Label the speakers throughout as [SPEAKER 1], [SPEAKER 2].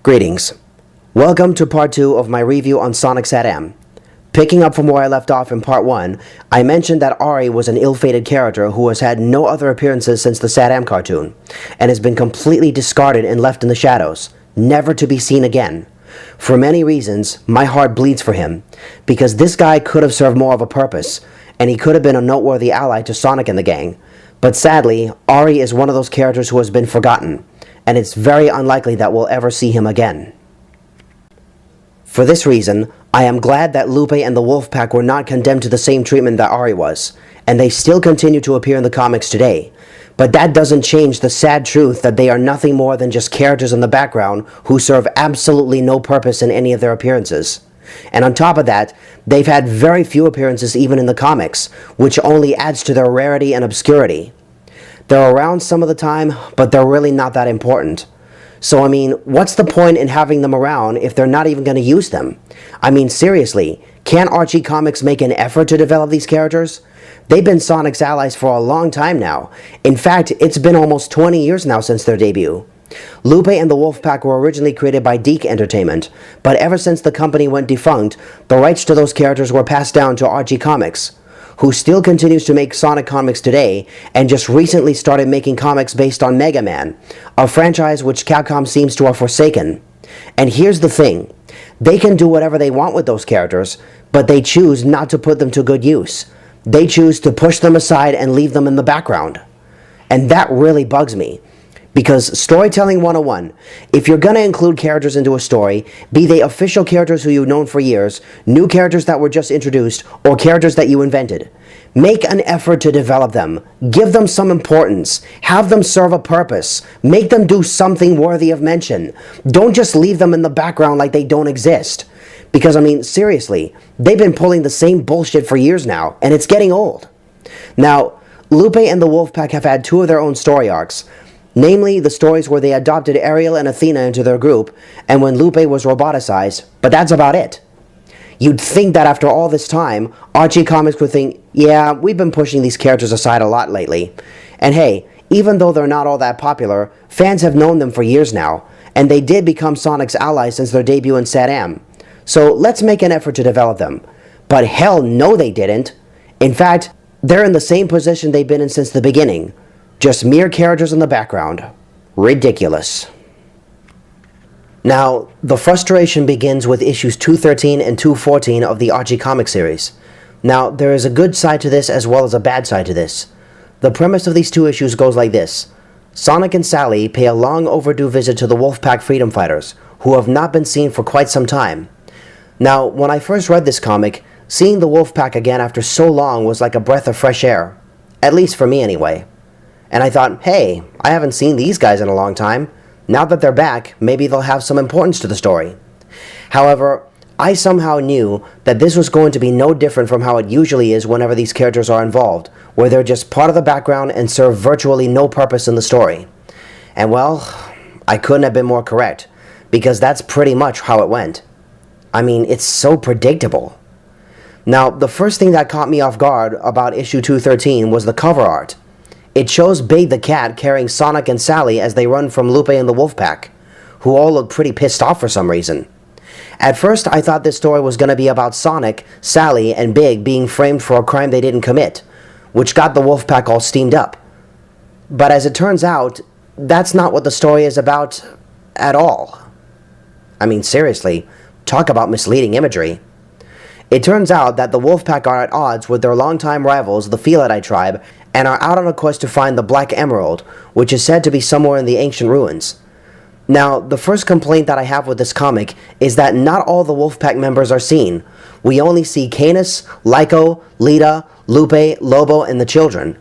[SPEAKER 1] Greetings. Welcome to part 2 of my review on Sonic SatAM. Picking up from where I left off in part 1, I mentioned that Ari was an ill-fated character who has had no other appearances since the SatAM cartoon, and has been completely discarded and left in the shadows, never to be seen again. For many reasons, my heart bleeds for him, because this guy could have served more of a purpose, and he could have been a noteworthy ally to Sonic and the gang. But sadly, Ari is one of those characters who has been forgotten, and it's very unlikely that we'll ever see him again. For this reason, I am glad that Lupe and the Wolfpack were not condemned to the same treatment that Ari was, and they still continue to appear in the comics today. But that doesn't change the sad truth that they are nothing more than just characters in the background who serve absolutely no purpose in any of their appearances. And on top of that, they've had very few appearances even in the comics, which only adds to their rarity and obscurity. They're around some of the time, but they're really not that important. So, I mean, what's the point in having them around if they're not even going to use them? I mean, seriously, can't Archie Comics make an effort to develop these characters? They've been Sonic's allies for a long time now. In fact, it's been almost 20 years now since their debut. Lupe and the Wolfpack were originally created by Deke Entertainment, but ever since the company went defunct, the rights to those characters were passed down to Archie Comics, who still continues to make Sonic comics today, and just recently started making comics based on Mega Man, a franchise which Capcom seems to have forsaken. And here's the thing, they can do whatever they want with those characters, but they choose not to put them to good use. They choose to push them aside and leave them in the background. And that really bugs me. Because Storytelling 101, if you're going to include characters into a story, be they official characters who you've known for years, new characters that were just introduced, or characters that you invented, make an effort to develop them. Give them some importance. Have them serve a purpose. Make them do something worthy of mention. Don't just leave them in the background like they don't exist. Because, I mean, seriously, they've been pulling the same bullshit for years now, and it's getting old. Now, Lupe and the Wolfpack have had 2 of their own story arcs, namely the stories where they adopted Ariel and Athena into their group, and when Lupe was roboticized, but that's about it. You'd think that after all this time, Archie Comics would think, yeah, we've been pushing these characters aside a lot lately. And hey, even though they're not all that popular, fans have known them for years now, and they did become Sonic's allies since their debut in SatAM. So let's make an effort to develop them. But hell no they didn't. In fact, they're in the same position they've been in since the beginning. Just mere characters in the background. Ridiculous. Now, the frustration begins with issues 213 and 214 of the Archie Comics series. Now, there is a good side to this as well as a bad side to this. The premise of these 2 issues goes like this. Sonic and Sally pay a long overdue visit to the Wolfpack freedom fighters, who have not been seen for quite some time. Now, when I first read this comic, seeing the Wolfpack again after so long was like a breath of fresh air. At least for me anyway. And I thought, hey, I haven't seen these guys in a long time. Now that they're back, maybe they'll have some importance to the story. However, I somehow knew that this was going to be no different from how it usually is whenever these characters are involved, where they're just part of the background and serve virtually no purpose in the story. And well, I couldn't have been more correct, because that's pretty much how it went. I mean, it's so predictable. Now, the first thing that caught me off guard about issue 213 was the cover art. It shows Big the Cat carrying Sonic and Sally as they run from Lupe and the Wolfpack, who all look pretty pissed off for some reason. At first, I thought this story was going to be about Sonic, Sally, and Big being framed for a crime they didn't commit, which got the Wolfpack all steamed up. But as it turns out, that's not what the story is about at all. I mean, seriously, talk about misleading imagery. It turns out that the Wolfpack are at odds with their longtime rivals, the Feelite tribe, and are out on a quest to find the Black Emerald, which is said to be somewhere in the ancient ruins. Now, the first complaint that I have with this comic is that not all the Wolfpack members are seen. We only see Canis, Lyco, Lita, Lupe, Lobo, and the children.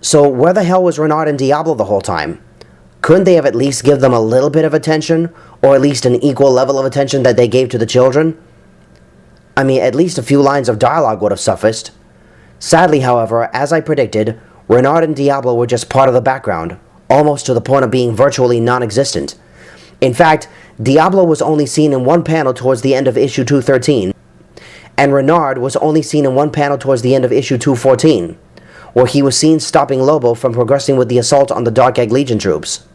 [SPEAKER 1] So where the hell was Renard and Diablo the whole time? Couldn't they have at least give them a little bit of attention, or at least an equal level of attention that they gave to the children? I mean, at least a few lines of dialogue would have sufficed. Sadly, however, as I predicted, Renard and Diablo were just part of the background, almost to the point of being virtually non-existent. In fact, Diablo was only seen in one panel towards the end of issue 213, and Renard was only seen in one panel towards the end of issue 214, where he was seen stopping Lobo from progressing with the assault on the Dark Egg Legion troops.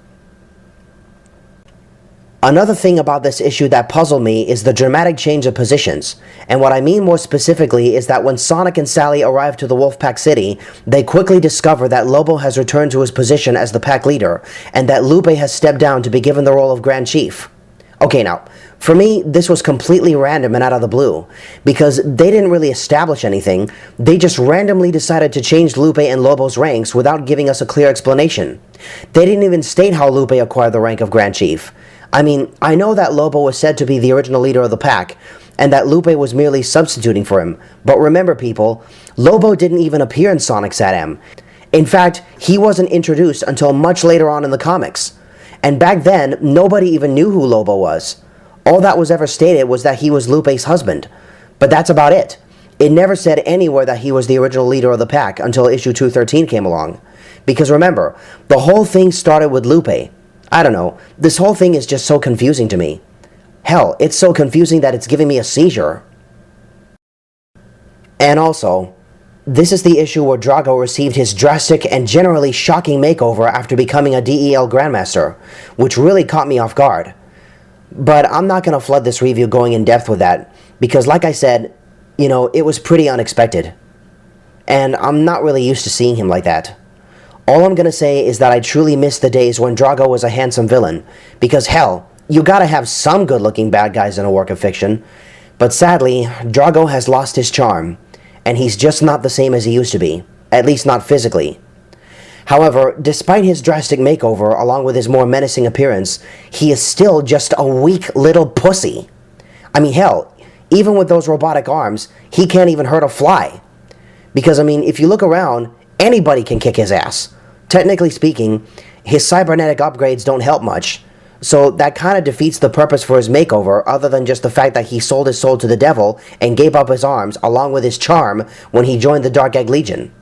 [SPEAKER 1] Another thing about this issue that puzzled me is the dramatic change of positions, and what I mean more specifically is that when Sonic and Sally arrive to the Wolfpack City, they quickly discover that Lobo has returned to his position as the pack leader, and that Lupe has stepped down to be given the role of Grand Chief. Okay, now, for me, this was completely random and out of the blue, because they didn't really establish anything. They just randomly decided to change Lupe and Lobo's ranks without giving us a clear explanation. They didn't even state how Lupe acquired the rank of Grand Chief. I mean, I know that Lobo was said to be the original leader of the pack, and that Lupe was merely substituting for him, but remember people, Lobo didn't even appear in Sonic SatAM. In fact, he wasn't introduced until much later on in the comics. And back then, nobody even knew who Lobo was. All that was ever stated was that he was Lupe's husband. But that's about it. It never said anywhere that he was the original leader of the pack until issue 213 came along. Because remember, the whole thing started with Lupe. I don't know, this whole thing is just so confusing to me. Hell, it's so confusing that it's giving me a seizure. And also, this is the issue where Drago received his drastic and generally shocking makeover after becoming a DEL Grandmaster, which really caught me off guard. But I'm not going to flood this review going in depth with that, because like I said, you know, it was pretty unexpected. And I'm not really used to seeing him like that. All I'm gonna say is that I truly miss the days when Drago was a handsome villain, because hell, you gotta have some good-looking bad guys in a work of fiction. But sadly, Drago has lost his charm, and he's just not the same as he used to be, at least not physically. However, despite his drastic makeover along with his more menacing appearance, he is still just a weak little pussy. I mean hell, even with those robotic arms, he can't even hurt a fly. Because I mean, if you look around, anybody can kick his ass. Technically speaking, his cybernetic upgrades don't help much, so that kind of defeats the purpose for his makeover other than just the fact that he sold his soul to the devil and gave up his arms along with his charm when he joined the Dark Egg Legion.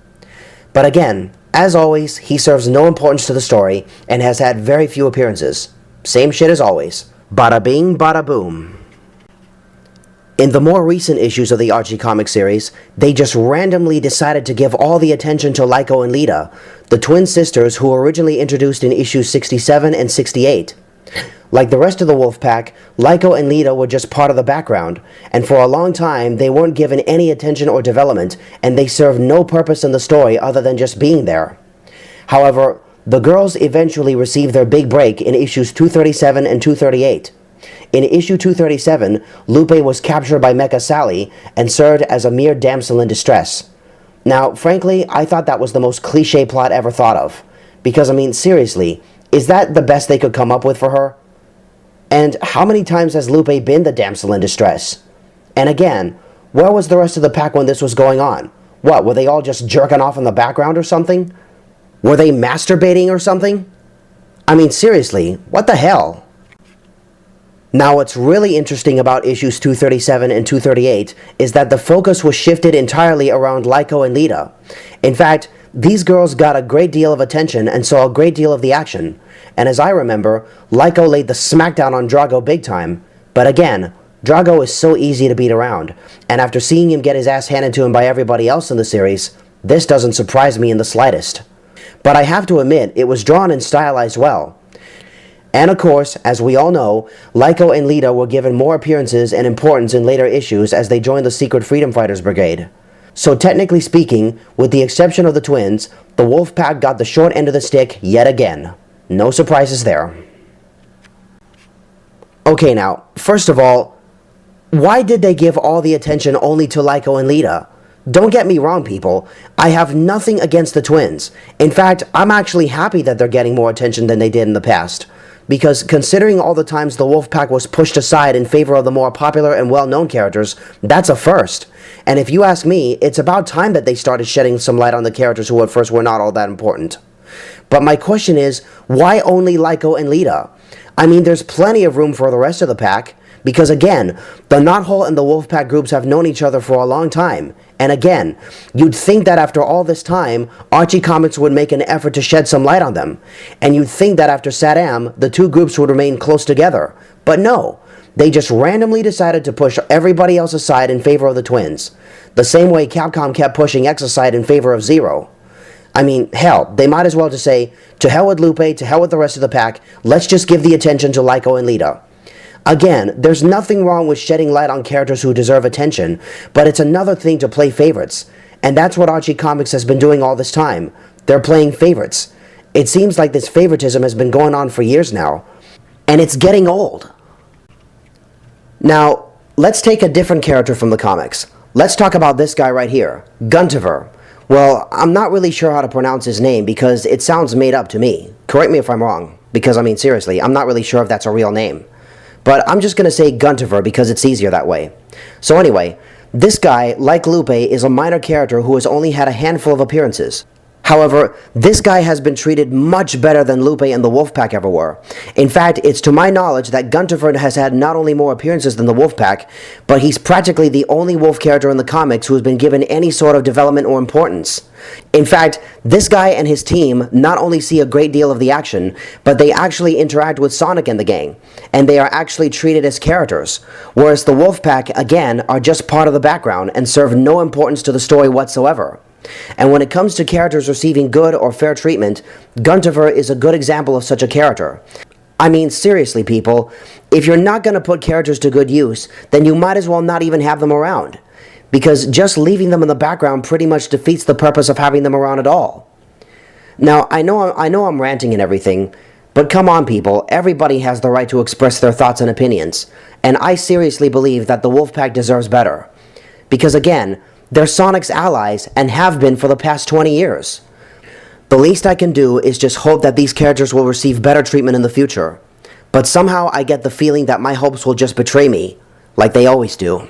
[SPEAKER 1] But again, as always, he serves no importance to the story and has had very few appearances. Same shit as always. Bada bing, bada boom. In the more recent issues of the Archie Comics series, they just randomly decided to give all the attention to Lyco and Lita, the twin sisters who were originally introduced in issues 67 and 68. Like the rest of the Wolfpack, Lyco and Lita were just part of the background, and for a long time they weren't given any attention or development, and they served no purpose in the story other than just being there. However, the girls eventually received their big break in issues 237 and 238. In issue 237, Lupe was captured by Mecha Sally and served as a mere damsel in distress. Now, frankly, I thought that was the most cliché plot ever thought of. Because, I mean, seriously, is that the best they could come up with for her? And how many times has Lupe been the damsel in distress? And again, where was the rest of the pack when this was going on? What, were they all just jerking off in the background or something? Were they masturbating or something? I mean, seriously, what the hell? Now, what's really interesting about issues 237 and 238 is that the focus was shifted entirely around Lyco and Lita. In fact, these girls got a great deal of attention and saw a great deal of the action. And as I remember, Lyco laid the smackdown on Drago big time. But again, Drago is so easy to beat around, and after seeing him get his ass handed to him by everybody else in the series, this doesn't surprise me in the slightest. But I have to admit, it was drawn and stylized well. And of course, as we all know, Lyco and Lita were given more appearances and importance in later issues as they joined the Secret Freedom Fighters Brigade. So technically speaking, with the exception of the twins, the Wolfpack got the short end of the stick yet again. No surprises there. Okay now, first of all, why did they give all the attention only to Lyco and Lita? Don't get me wrong, people. I have nothing against the twins. In fact, I'm actually happy that they're getting more attention than they did in the past. Because considering all the times the Wolfpack was pushed aside in favor of the more popular and well-known characters, that's a first. And if you ask me, it's about time that they started shedding some light on the characters who at first were not all that important. But my question is, why only Lyco and Lita? I mean, there's plenty of room for the rest of the pack. Because again, the Knothole and the Wolfpack groups have known each other for a long time. And again, you'd think that after all this time, Archie Comics would make an effort to shed some light on them. And you'd think that after SatAM, the two groups would remain close together. But no, they just randomly decided to push everybody else aside in favor of the twins. The same way Capcom kept pushing X aside in favor of Zero. I mean, hell, they might as well just say, to hell with Lupe, to hell with the rest of the pack, let's just give the attention to Lyco and Lita. Again, there's nothing wrong with shedding light on characters who deserve attention, but it's another thing to play favorites. And that's what Archie Comics has been doing all this time. They're playing favorites. It seems like this favoritism has been going on for years now. And it's getting old. Now, let's take a different character from the comics. Let's talk about this guy right here, Guntiver. Well, I'm not really sure how to pronounce his name because it sounds made up to me. Correct me if I'm wrong, because I mean seriously, I'm not really sure if that's a real name. But I'm just going to say Guntiver because it's easier that way. So anyway, this guy, like Lupe, is a minor character who has only had a handful of appearances. However, this guy has been treated much better than Lupe and the Wolfpack ever were. In fact, it's to my knowledge that Guntiver has had not only more appearances than the Wolfpack, but he's practically the only wolf character in the comics who has been given any sort of development or importance. In fact, this guy and his team not only see a great deal of the action, but they actually interact with Sonic and the gang, and they are actually treated as characters, whereas the Wolfpack, again, are just part of the background and serve no importance to the story whatsoever. And when it comes to characters receiving good or fair treatment, Guntiver is a good example of such a character. I mean, seriously, people, if you're not going to put characters to good use, then you might as well not even have them around. Because just leaving them in the background pretty much defeats the purpose of having them around at all. Now, I know I'm ranting and everything, but come on, people, everybody has the right to express their thoughts and opinions. And I seriously believe that the Wolfpack deserves better. Because again, they're Sonic's allies and have been for the past 20 years. The least I can do is just hope that these characters will receive better treatment in the future. But somehow I get the feeling that my hopes will just betray me, like they always do.